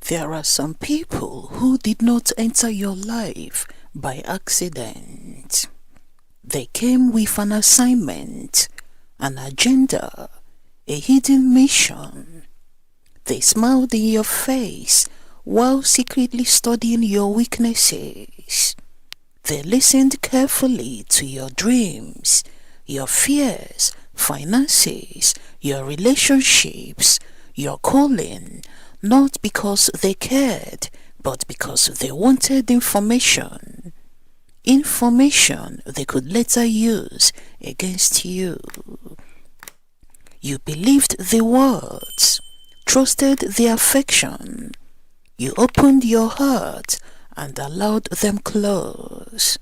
There are some people who did not enter your life by accident. They came with an assignment, an agenda, a hidden mission. They smiled in your face while secretly studying your weaknesses. They listened carefully to your dreams, your fears, finances, your relationships, your calling, not because they cared, but because they wanted information. Information they could later use against you. You believed the words, trusted the affection. You opened your heart and allowed them close.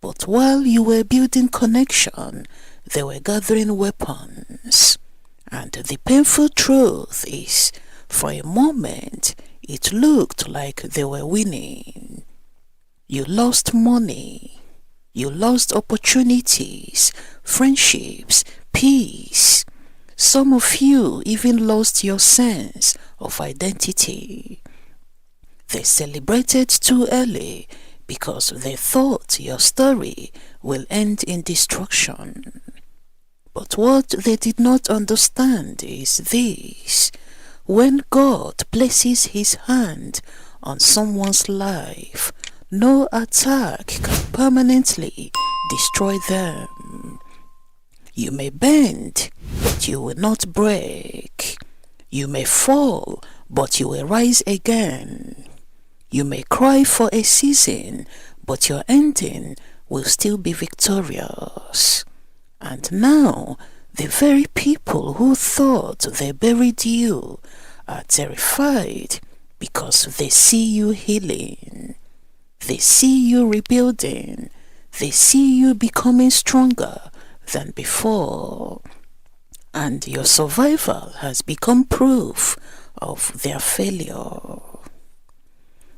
But while you were building connection, they were gathering weapons. And the painful truth is, for a moment, it looked like they were winning. You lost money. You lost opportunities, friendships, peace. Some of you even lost your sense of identity. They celebrated too early because they thought your story will end in destruction. But what they did not understand is this: when God places His hand on someone's life, no attack can permanently destroy them. You may bend, but you will not break. You may fall, but you will rise again. You may cry for a season, but your ending will still be victorious. And now, the very people who thought they buried you are terrified because they see you healing. They see you rebuilding. They see you becoming stronger than before. And your survival has become proof of their failure.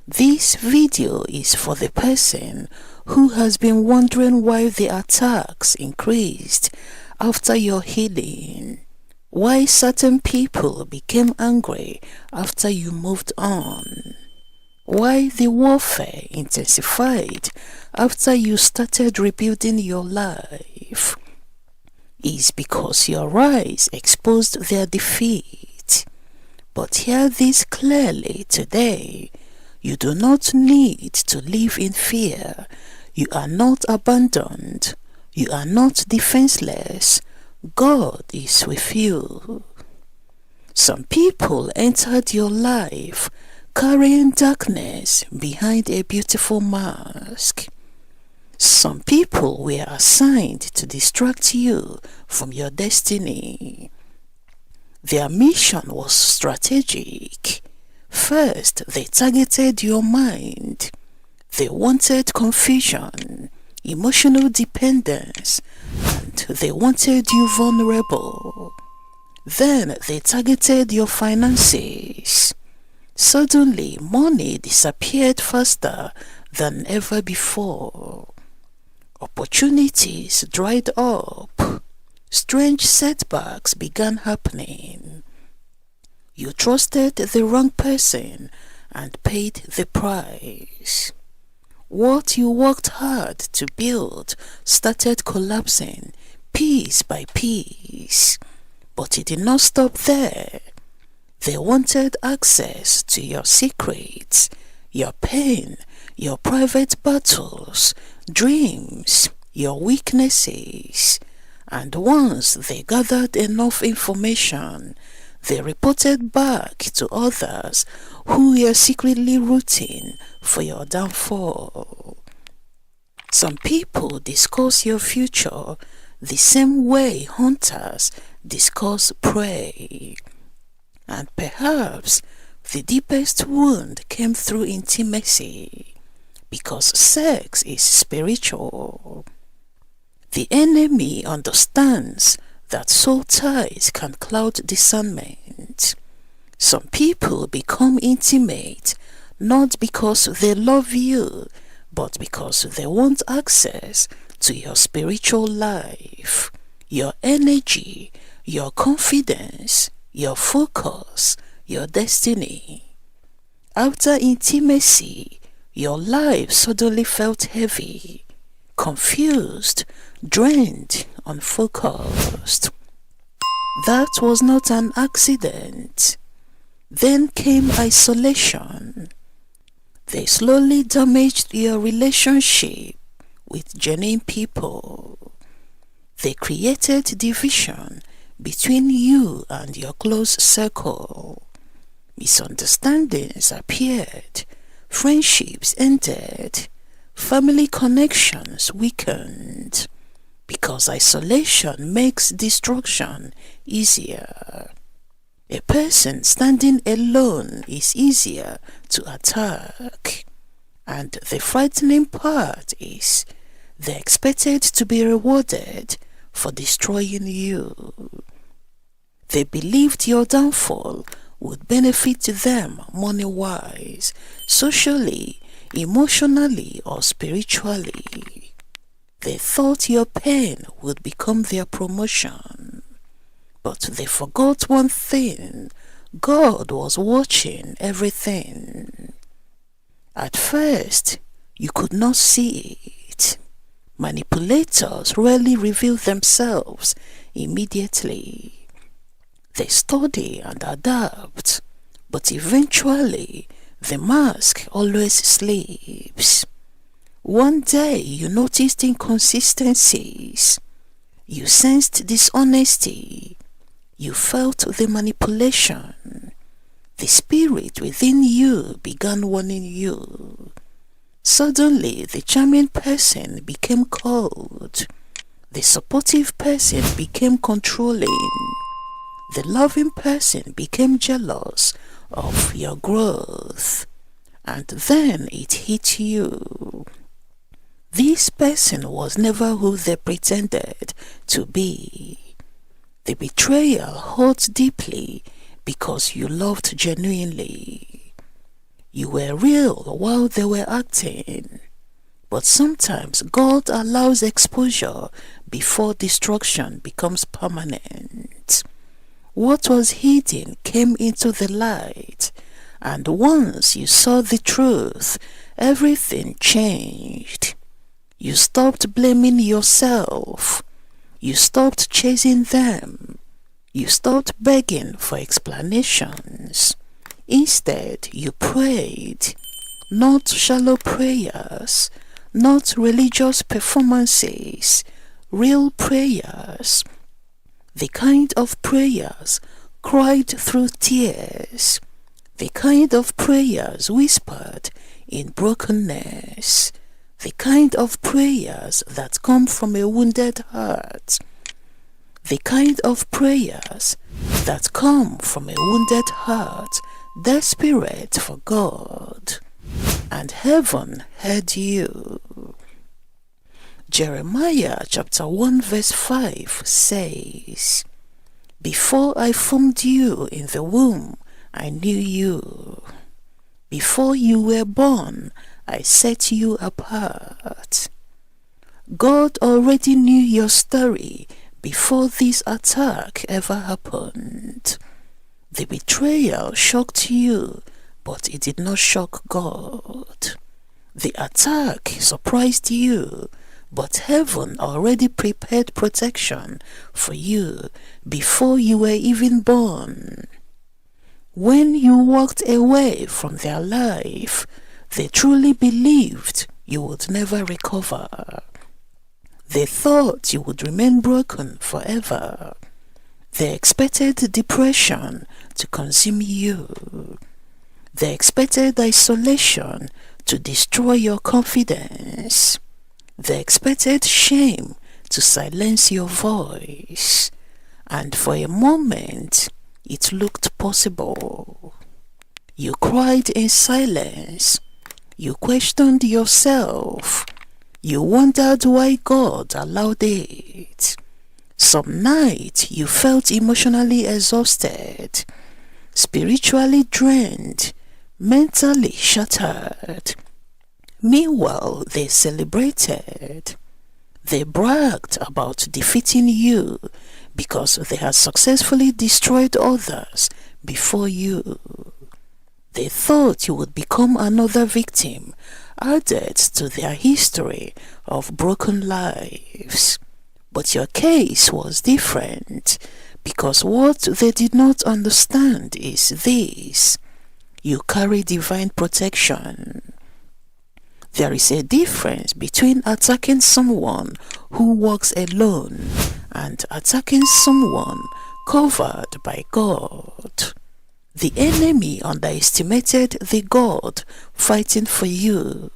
This video is for the person who has been wondering why the attacks increased after your healing, why certain people became angry after you moved on, why the warfare intensified after you started rebuilding your life. Is because your rise exposed their defeat. But hear this clearly today: you do not need to live in fear. You are not abandoned. You are not defenseless. God is with you. Some people entered your life carrying darkness behind a beautiful mask. Some people were assigned to distract you from your destiny. Their mission was strategic. First, they targeted your mind. They wanted confusion, emotional dependence, and they wanted you vulnerable. Then they targeted your finances. Suddenly, money disappeared faster than ever before. Opportunities dried up. Strange setbacks began happening. You trusted the wrong person and paid the price. What you worked hard to build started collapsing piece by piece. But it did not stop there. They wanted access to your secrets, your pain, your private battles, dreams, your weaknesses. And once they gathered enough information, they reported back to others who were secretly rooting for your downfall. Some people discuss your future the same way hunters discuss prey. And perhaps the deepest wound came through intimacy, because sex is spiritual. The enemy understands that soul ties can cloud discernment. Some people become intimate not because they love you, but because they want access to your spiritual life, your energy, your confidence, your focus, your destiny. After intimacy, your life suddenly felt heavy, confused, drained, unfocused. That was not an accident. Then came isolation. They slowly damaged your relationship with genuine people. They created division between you and your close circle. Misunderstandings appeared, friendships ended, family connections weakened, because isolation makes destruction easier. A person standing alone is easier to attack, and the frightening part is they expected to be rewarded for destroying you. They believed your downfall would benefit them money-wise, socially, emotionally, or spiritually. They thought your pain would become their promotion. But they forgot one thing: God was watching everything. At first, you could not see it. Manipulators rarely reveal themselves immediately. They study and adapt, but eventually the mask always sleeps. One day you noticed inconsistencies. You sensed dishonesty. You felt the manipulation. The spirit within you began warning you. Suddenly, the charming person became cold. The supportive person became controlling. The loving person became jealous of your growth. And then it hit you. This person was never who they pretended to be. The betrayal hurt deeply because you loved genuinely. You were real while they were acting. But sometimes God allows exposure before destruction becomes permanent. What was hidden came into the light, and once you saw the truth, everything changed. You stopped blaming yourself. You stopped chasing them. You stopped begging for explanations. Instead, you prayed. Not shallow prayers, not religious performances, real prayers. The kind of prayers cried through tears. The kind of prayers whispered in brokenness. The kind of prayers that come from a wounded heart. The kind of prayers that come from a wounded heart, desperate for God. And heaven heard you. Jeremiah chapter 1 verse 5 says, "Before I formed you in the womb, I knew you. Before you were born, I set you apart." God already knew your story before this attack ever happened. The betrayal shocked you, but it did not shock God. The attack surprised you, but heaven already prepared protection for you before you were even born. When you walked away from their life, they truly believed you would never recover. They thought you would remain broken forever. They expected depression to consume you. They expected isolation to destroy your confidence. They expected shame to silence your voice. And for a moment, it looked possible. You cried in silence. You questioned yourself. You wondered why God allowed it. Some night you felt emotionally exhausted, spiritually drained, mentally shattered. Meanwhile, they celebrated. They bragged about defeating you because they had successfully destroyed others before you. They thought you would become another victim added to their history of broken lives. But your case was different, because what they did not understand is this: you carry divine protection. There is a difference between attacking someone who walks alone and attacking someone covered by God. The enemy underestimated the God fighting for you,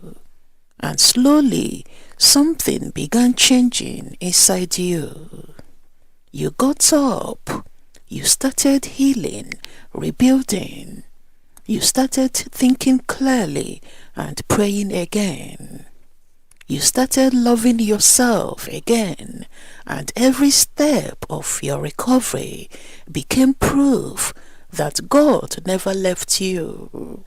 and slowly something began changing inside you. You got up, you started healing, rebuilding. You started thinking clearly and praying again. You started loving yourself again, and every step of your recovery became proof that God never left you.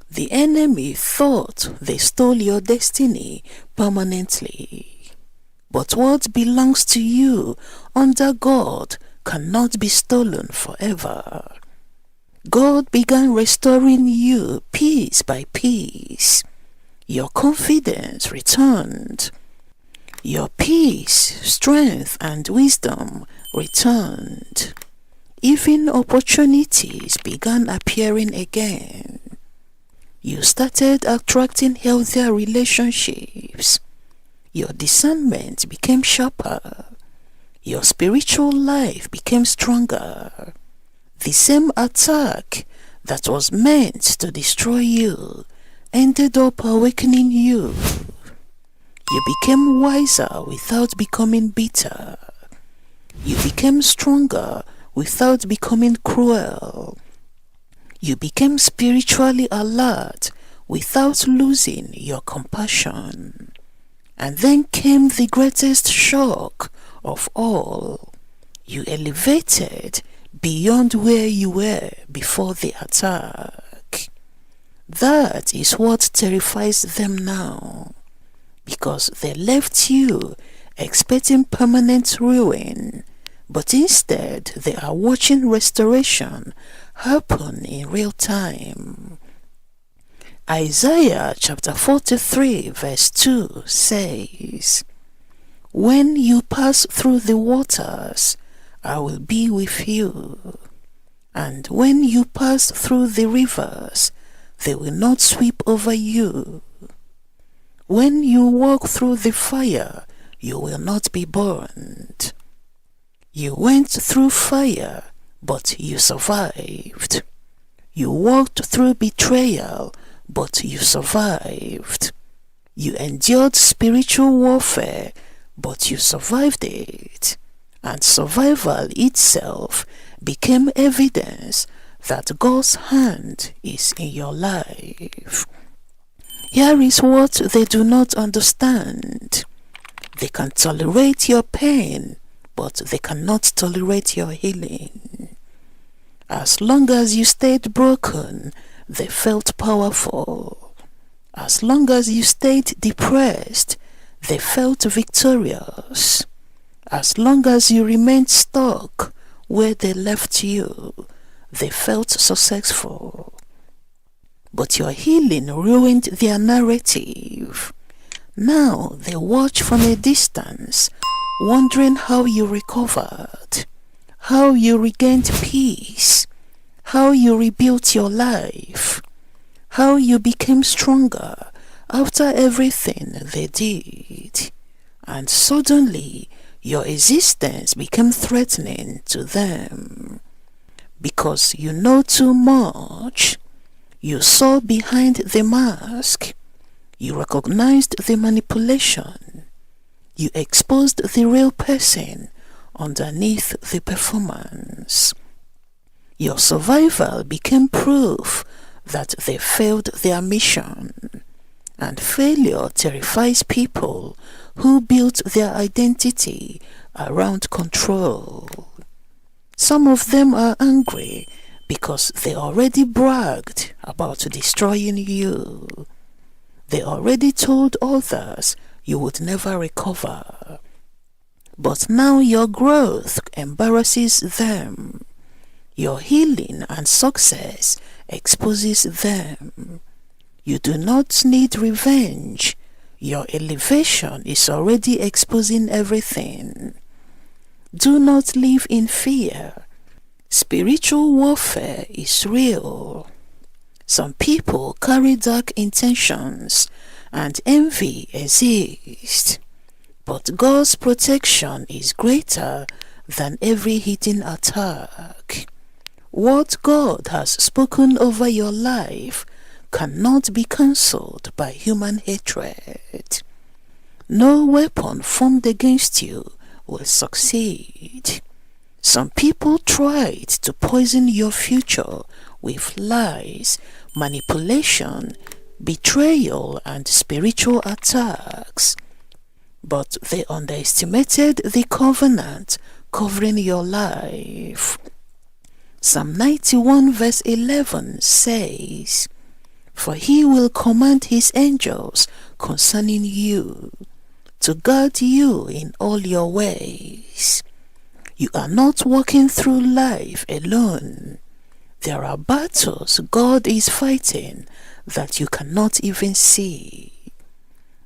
The enemy thought they stole your destiny permanently. But what belongs to you under God cannot be stolen forever. God began restoring you piece by piece. Your confidence returned. Your peace, strength, and wisdom returned. Even opportunities began appearing again. You started attracting healthier relationships. Your discernment became sharper. Your spiritual life became stronger. The same attack that was meant to destroy you ended up awakening you. You became wiser without becoming bitter. You became stronger without becoming cruel. You became spiritually alert without losing your compassion. And then came the greatest shock of all. You elevated beyond where you were before the attack. That is what terrifies them now, because they left you expecting permanent ruin, but instead they are watching restoration happen in real time. Isaiah chapter 43 verse 2 says, "When you pass through the waters, I will be with you. And when you pass through the rivers, they will not sweep over you. When you walk through the fire, you will not be burned." You went through fire, but you survived. You walked through betrayal, but you survived. You endured spiritual warfare, but you survived it. And survival itself became evidence that God's hand is in your life. Here is what they do not understand. They can tolerate your pain, but they cannot tolerate your healing. As long as you stayed broken, they felt powerful. As long as you stayed depressed, they felt victorious. As long as you remained stuck where they left you, they felt successful. But your healing ruined their narrative. Now they watch from a distance, wondering how you recovered, how you regained peace, how you rebuilt your life, how you became stronger after everything they did. And suddenly, your existence became threatening to them. Because you know too much, you saw behind the mask, you recognized the manipulation, you exposed the real person underneath the performance. Your survival became proof that they failed their mission, and failure terrifies people who built their identity around control. Some of them are angry because they already bragged about destroying you. They already told others you would never recover. But now your growth embarrasses them. Your healing and success exposes them. You do not need revenge. Your elevation is already exposing everything. Do not live in fear. Spiritual warfare is real. Some people carry dark intentions and envy exists. But God's protection is greater than every hidden attack. What God has spoken over your life cannot be cancelled by human hatred. No weapon formed against you will succeed. Some people tried to poison your future with lies, manipulation, betrayal, and spiritual attacks. But they underestimated the covenant covering your life. Psalm 91 verse 11 says, "For he will command his angels concerning you, to guard you in all your ways." You are not walking through life alone. There are battles God is fighting that you cannot even see.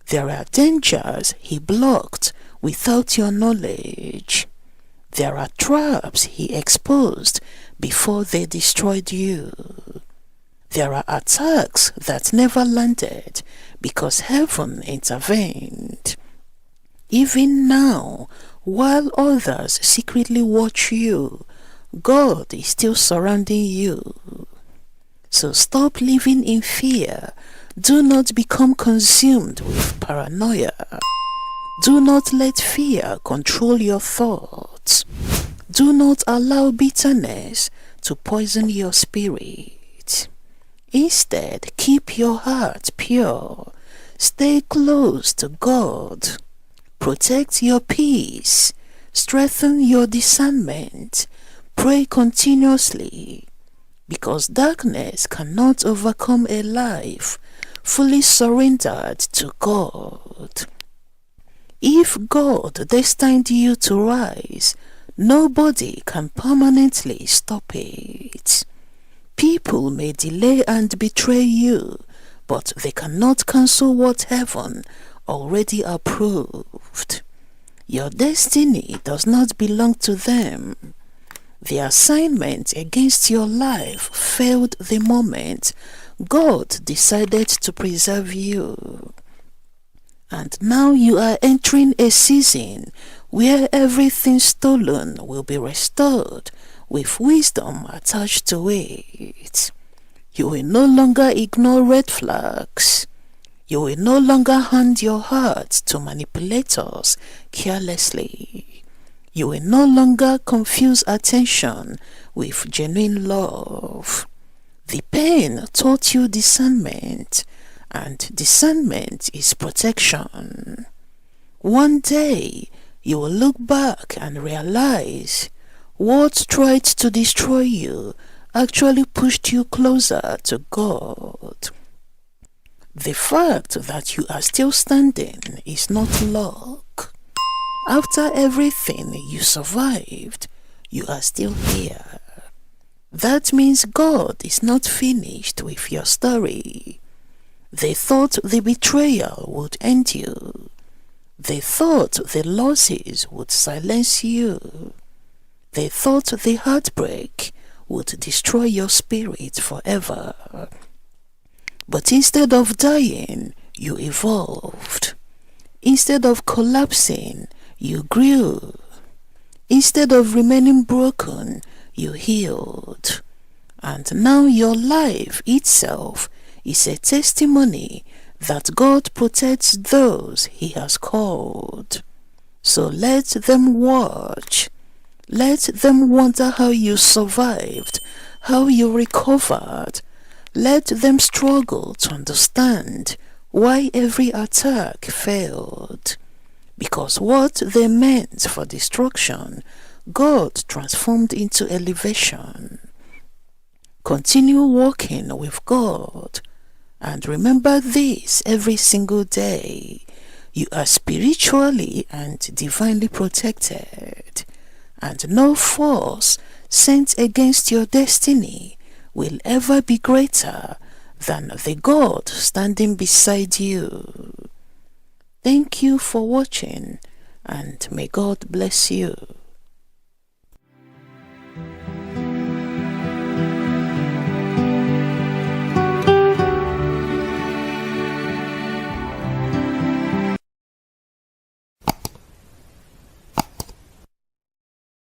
There are dangers he blocked without your knowledge. There are traps he exposed before they destroyed you. There are attacks that never landed because heaven intervened. Even now, while others secretly watch you, God is still surrounding you. So stop living in fear. Do not become consumed with paranoia. Do not let fear control your thoughts. Do not allow bitterness to poison your spirit. Instead, keep your heart pure. Stay close to God. Protect your peace. Strengthen your discernment. Pray continuously, because darkness cannot overcome a life fully surrendered to God. If God destined you to rise, nobody can permanently stop it. People may delay and betray you, but they cannot cancel what heaven already approved. Your destiny does not belong to them. The assignment against your life failed the moment God decided to preserve you. And now you are entering a season where everything stolen will be restored with wisdom attached to it. You will no longer ignore red flags. You will no longer hand your heart to manipulators carelessly. You will no longer confuse attention with genuine love. The pain taught you discernment, and discernment is protection. One day, you will look back and realize what tried to destroy you actually pushed you closer to God. The fact that you are still standing is not luck. After everything you survived, you are still here. That means God is not finished with your story. They thought the betrayal would end you. They thought the losses would silence you. They thought the heartbreak would destroy your spirit forever. But instead of dying, you evolved. Instead of collapsing, you grew. Instead of remaining broken, you healed. And now your life itself is a testimony that God protects those He has called. So let them watch. Let them wonder how you survived, how you recovered. Let them struggle to understand why every attack failed. Because what they meant for destruction, God transformed into elevation. Continue walking with God. And remember this every single day. You are spiritually and divinely protected. And no force sent against your destiny will ever be greater than the God standing beside you. Thank you for watching, and may God bless you.